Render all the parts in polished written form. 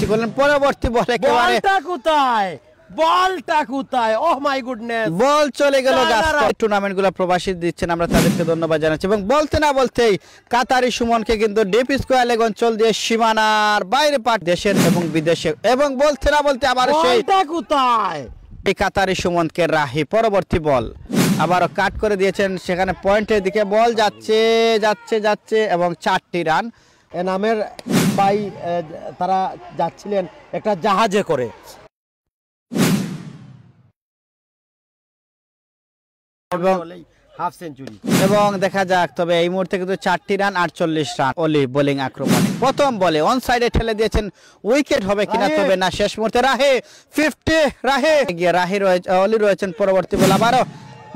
ঠিক করলেন। পরবর্তী বল একেবারে বলটা কোথায় ওহ মাই গুডনেস, বল চলে গেল গাছ। টুর্নামেন্ট গুলো প্রবাসী দিচ্ছেন, আমরা তাদেরকে ধন্যবাদ জানাচ্ছি। এবং বলতে না বলতেই কাতারি সুমনকে কিন্তু ডিপ স্কোয়ার লেগ অঞ্চল দিয়ে সীমানার বাইরে পাঠ দেশের এবং বিদেশে। এবং বলতে না বলতে আবার সেই কোথায় এই কাতারি সুমনকে রাহি। পরবর্তী বল আবারও কাট করে দিয়েছেন, সেখানে পয়েন্টের দিকে বল যাচ্ছে যাচ্ছে যাচ্ছে এবং 4টি রান। এ নামের ভাই তারা যাচ্ছিলেন একটা জাহাজে করে। হাফ সেঞ্চুরি এবং দেখা যাক, তবে এই মুহূর্তে কিন্তু 4টি রান 48 রান। অলি বোলিং আক্রমণ প্রথম বলে অন সাইডে ঠেলে দিয়েছেন, উইকেট হবে কিনা, তবে না, শেষ মুহূর্তে রাহে 50 রাহে গিয়ে রাহি রয়েছে, অলি রয়েছেন। পরবর্তী বল আবারও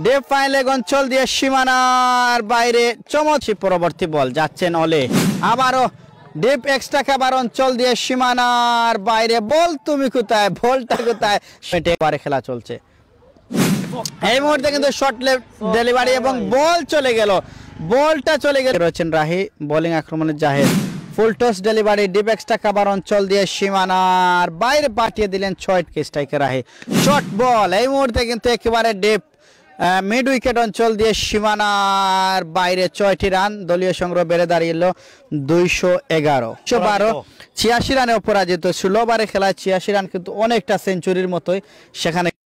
ডিপ ফাইন লেগ অঞ্চল দিয়ে সীমানার বাইরে চমৎকার। পরবর্তী বল যাচ্ছেন অলে, আবারও ডিপ এক্সট্রা খাবার অঞ্চল দিয়ে সীমানার বাইরে। বল তুমি কোথায়, বলটা কোথায়, সেটা খেলা চলছে। এই মুহূর্তে কিন্তু শর্ট লেফট ডেলিভারি এবং বল চলে গেল, বলটা চলে গেল। রয়েছেন রাহি, বোলিং আক্রমণের Zahed, full toss delivery deep extra খাবার অঞ্চল দিয়ে সীমানার বাইরে পাঠিয়ে দিলেন 6 স্ট্রাইকে রাহি। শর্ট বল এই মুহূর্তে কিন্তু একেবারে ডিপ মিড উইকেট অঞ্চল দিয়ে সীমানার বাইরে 6টি রান। দলীয় সংগ্রহ বেড়ে দাঁড়িয়েছিল 211। 86 রানে অপরাজিত। 16 ওভারে খেলায় 86 রান কিন্তু অনেকটা সেঞ্চুরির মতোই। সেখানে